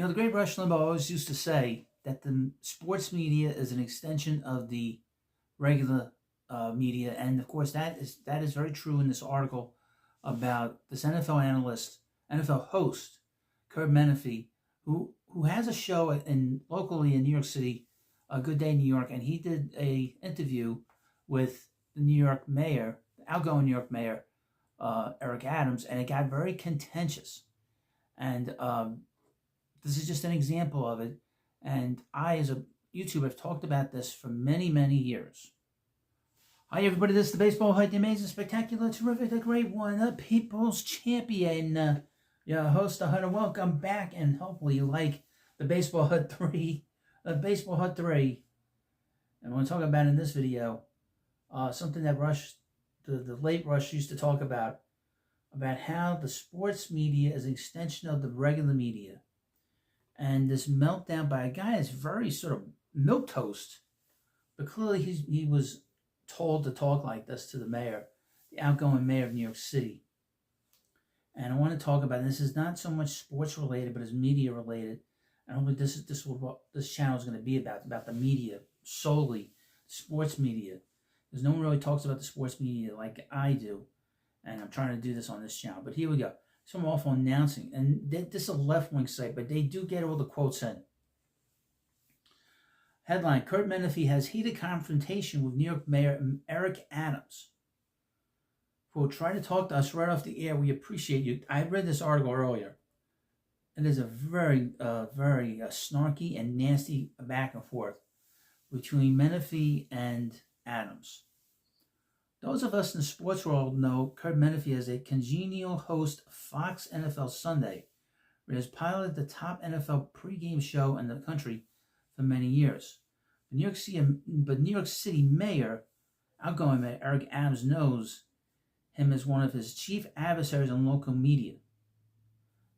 The great Rush Limbaugh always used to say that the sports media is an extension of the regular media, and of course that is very true in this article about this NFL analyst, NFL host, Curt Menefee, who has a show locally in New York City, a Good Day New York, and he did a interview with the New York mayor, the outgoing New York mayor, Eric Adams, and it got very contentious. And this is just an example of it. And I, as a YouTuber, have talked about this for many, many years. Hi, everybody. This is the Baseball Hut, the amazing, spectacular, terrific, the great one, the people's champion. Your host, the Hunter. Welcome back, and hopefully you like the Baseball Hut 3. Baseball Hut 3. And we're going to talk about in this video something that Rush, the late Rush, used to talk about how the sports media is an extension of the regular media. And this meltdown by a guy that's very sort of milquetoast, but clearly he was told to talk like this to the mayor, the outgoing mayor of New York City. And I want to talk about this is not so much sports related, but it's media related. And hopefully this is what this channel is going to be about the media, solely sports media. Because no one really talks about the sports media like I do. And I'm trying to do this on this channel. But here we go. Some awful announcing. And this is a left-wing site, but they do get all the quotes in. Headline, Curt Menefee has heated confrontation with New York Mayor Eric Adams. Quote, try to talk to us right off the air. We appreciate you. I read this article earlier. It is a very snarky and nasty back and forth between Menefee and Adams. Those of us in the sports world know Curt Menefee as a congenial host of Fox NFL Sunday, where he has piloted the top NFL pregame show in the country for many years. New York City Mayor, outgoing Mayor Eric Adams, knows him as one of his chief adversaries on local media.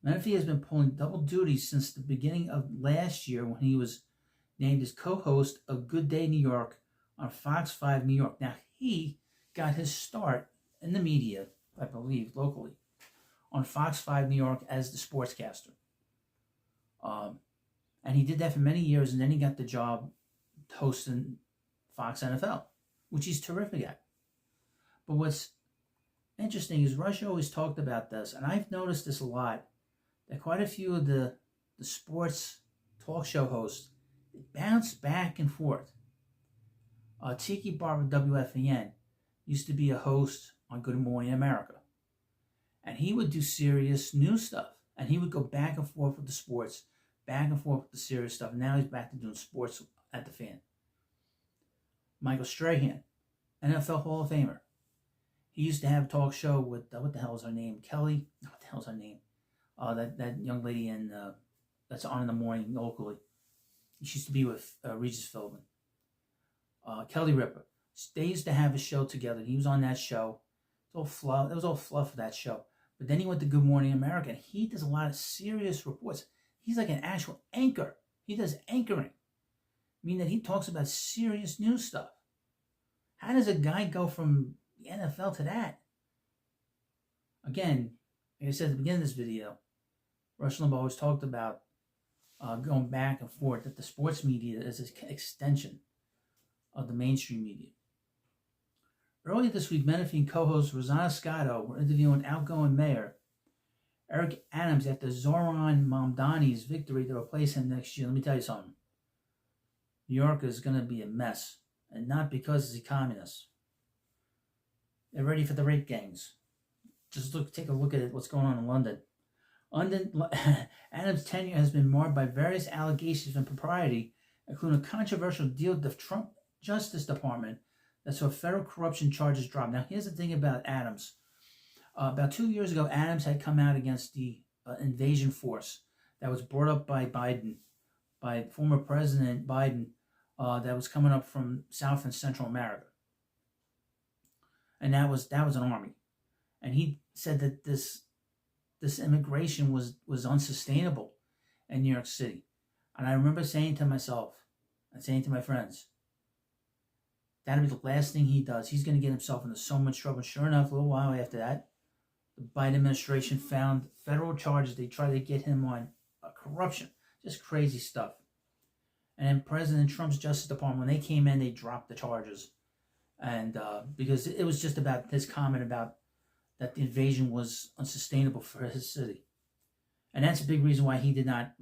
Menefee has been pulling double duty since the beginning of last year when he was named as co-host of Good Day New York on Fox 5 New York. Now, he got his start in the media, I believe, locally, on Fox 5 New York as the sportscaster. And he did that for many years, and then he got the job hosting Fox NFL, which he's terrific at. But what's interesting is Rush always talked about this, and I've noticed this a lot, that quite a few of the sports talk show hosts bounce back and forth. Tiki Barber WFAN used to be a host on Good Morning America. And he would do serious news stuff. And he would go back and forth with the sports, back and forth with the serious stuff. Now he's back to doing sports at the Fan. Michael Strahan, NFL Hall of Famer. He used to have a talk show with, what the hell is her name? Kelly? What the hell is her name? That young lady that's on in the morning locally. She used to be with Regis Philbin. Kelly Ripa. They used to have a show together. He was on that show. It was all fluff for that show. But then he went to Good Morning America, and he does a lot of serious reports. He's like an actual anchor. He does anchoring, meaning that he talks about serious news stuff. How does a guy go from the NFL to that? Again, like I said at the beginning of this video, Rush Limbaugh always talked about going back and forth, that the sports media is an extension of the mainstream media. Earlier this week, Menefee and co-host Rosanna Scotto were interviewing outgoing mayor Eric Adams after Zoran Mamdani's victory to replace him next year. Let me tell you something. New York is going to be a mess, and not because he's a communist. They're ready for the rape gangs. Just take a look at what's going on in London. Adams' tenure has been marred by various allegations of impropriety, including a controversial deal with the Trump Justice Department that saw federal corruption charges drop. Now, here's the thing about Adams. About 2 years ago, Adams had come out against the invasion force that was brought up by Biden, by former President Biden, that was coming up from South and Central America. And that was an army. And he said that this immigration was unsustainable in New York City. And I remember saying to myself, and saying to my friends, that'll be the last thing he does. He's going to get himself into so much trouble. Sure enough, a little while after that, the Biden administration found federal charges. They tried to get him on corruption. Just crazy stuff. And then President Trump's Justice Department, when they came in, they dropped the charges. And because it was just about his comment about that the invasion was unsustainable for his city. And that's a big reason why he did not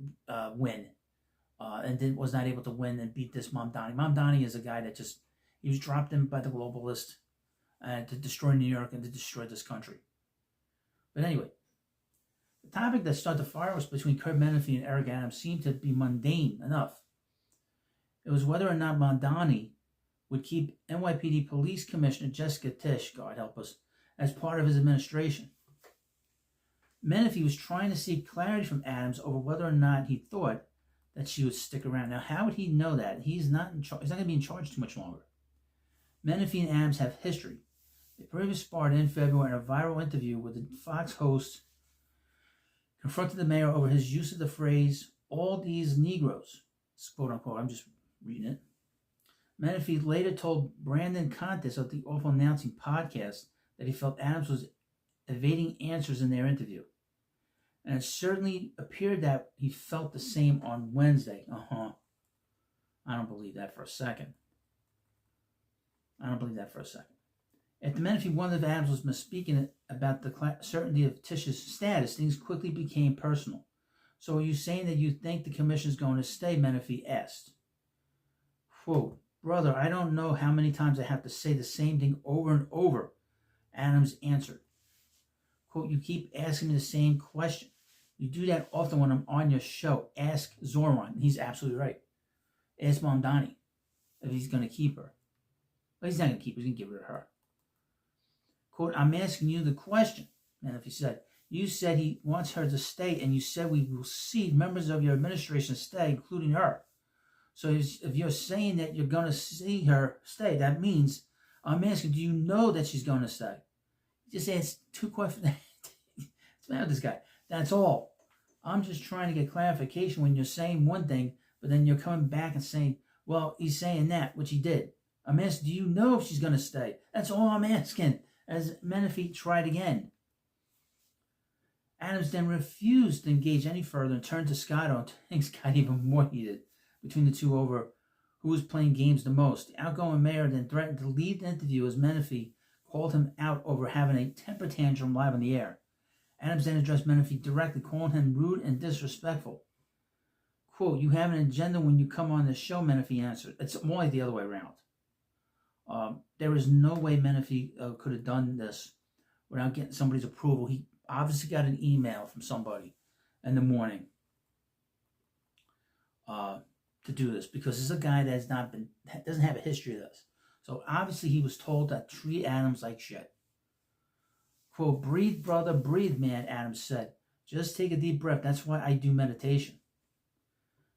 win. And was not able to win and beat this Mamdani. Mamdani is a guy that he was dropped in by the globalists to destroy New York and to destroy this country. But anyway, the topic that started the fireworks between Curt Menefee and Eric Adams seemed to be mundane enough. It was whether or not Mamdani would keep NYPD Police Commissioner Jessica Tisch, God help us, as part of his administration. Menefee was trying to seek clarity from Adams over whether or not he thought that she would stick around. Now, how would he know that? He's not in charge. He's not going to be in charge too much longer. Menefee and Adams have history. They previously sparred in February in a viral interview with the Fox host confronted the mayor over his use of the phrase, "all these Negroes," quote unquote. I'm just reading it. Menefee later told Brandon Contis of the Awful Announcing podcast that he felt Adams was evading answers in their interview. And it certainly appeared that he felt the same on Wednesday. I don't believe that for a second. After Menefee wondered if Adams was misspeaking about the certainty of Tisch's status, things quickly became personal. "So are you saying that you think the commission's going to stay?" Menefee asked. Quote, "Brother, I don't know how many times I have to say the same thing over and over," Adams answered. Quote, "You keep asking me the same question. You do that often when I'm on your show. Ask Zoran." He's absolutely right. Ask Mamdani if he's going to keep her. But he's not going to keep her. He's going to give her to her. Quote, "I'm asking you the question," Menefee said. "You said he wants her to stay, and you said we will see members of your administration stay, including her. So if you're saying that you're going to see her stay, that means I'm asking, do you know that she's going to stay?" Just ask two questions. What's the matter with this guy? That's all. I'm just trying to get clarification when you're saying one thing, but then you're coming back and saying, well, he's saying that, which he did. I'm asking, do you know if she's going to stay? That's all I'm asking, as Menefee tried again. Adams then refused to engage any further and turned to Scotto, and things got even more heated between the two over who was playing games the most. The outgoing mayor then threatened to leave the interview as Menefee called him out over having a temper tantrum live on the air. Adams then addressed Menefee directly, calling him rude and disrespectful. Quote, "You have an agenda when you come on the show," Menefee answered. It's more like the other way around. There is no way Menefee could have done this without getting somebody's approval. He obviously got an email from somebody in the morning to do this, because this is a guy that doesn't have a history of this. So obviously he was told to treat Adams like shit. Quote, "Breathe, brother, breathe, man," Adams said. "Just take a deep breath. That's why I do meditation."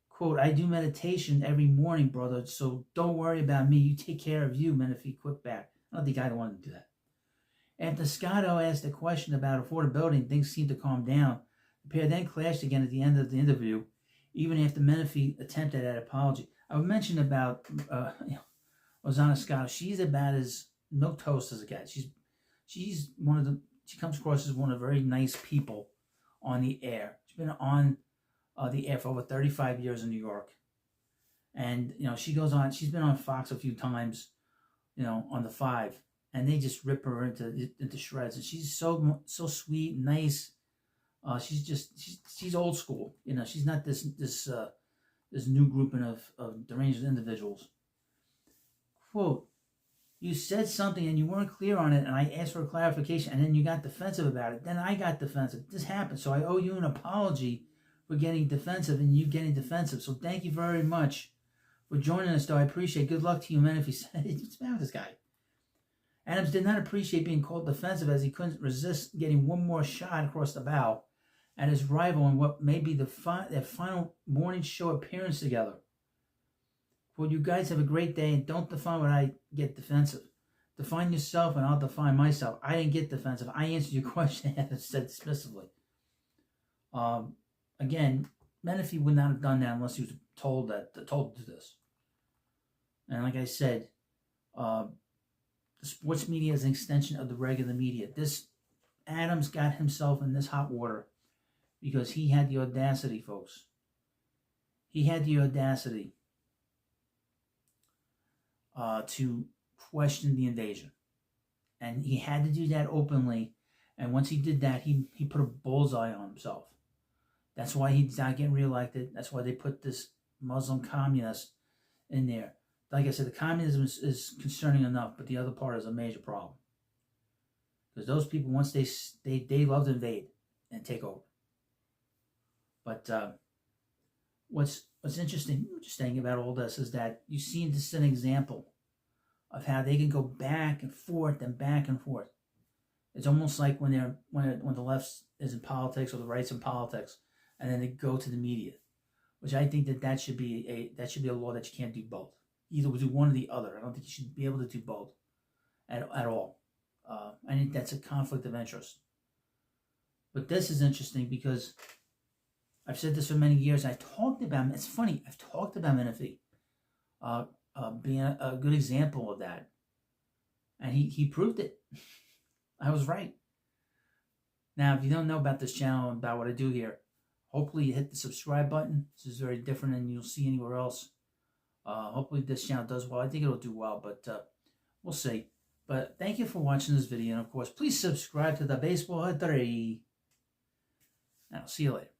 Quote, "I do meditation every morning, brother, so don't worry about me. You take care of you," Menefee quipped back. I don't think I wanted to do that. After Scotto asked a question about affordability and things seemed to calm down, the pair then clashed again at the end of the interview, even after Menefee attempted an apology. I would mention about Rosanna Scotto. She's about as milquetoast as a cat. She's she comes across as one of the very nice people on the air. She's been on the air for over 35 years in New York. And, she goes on, she's been on Fox a few times, on the 5, and they just rip her into shreds. And she's so sweet, nice. She's old school. She's not this new grouping of deranged individuals. Quote, "You said something and you weren't clear on it, and I asked for a clarification, and then you got defensive about it. Then I got defensive. This happened, so I owe you an apology for getting defensive and you getting defensive. So thank you very much for joining us, though. I appreciate it. Good luck to you, Menefee said." What's the matter with this guy? Adams did not appreciate being called defensive, as he couldn't resist getting one more shot across the bow at his rival in what may be their final morning show appearance together. "Well, you guys have a great day, and don't define what I get defensive. Define yourself, and I'll define myself. I didn't get defensive. I answered your question," Adams said dismissively. Again, Menefee would not have done that unless he was told to do this. And like I said, the sports media is an extension of the regular media. This Adams got himself in this hot water because he had the audacity, folks, he had the audacity to question the invasion. And he had to do that openly. And once he did that, he put a bullseye on himself. That's why he's not getting reelected. That's why they put this Muslim communist in there. Like I said, the communism is concerning enough, but the other part is a major problem. Because those people, once they love to invade and take over. But what's interesting about all this is that you see this is an example of how they can go back and forth and back and forth. It's almost like when the left is in politics or the right's in politics, and then they go to the media, which I think that should be a law that you can't do both. Either do one or the other. I don't think you should be able to do both at all. I think that's a conflict of interest. But this is interesting because I've said this for many years. It's funny. I've talked about Menefee being a good example of that, and he proved it. I was right. Now, if you don't know about this channel and about what I do here, hopefully you hit the subscribe button. This is very different than you'll see anywhere else. Hopefully this channel does well. I think it'll do well, but we'll see. But thank you for watching this video. And of course, please subscribe to the Baseball 3. And I'll see you later.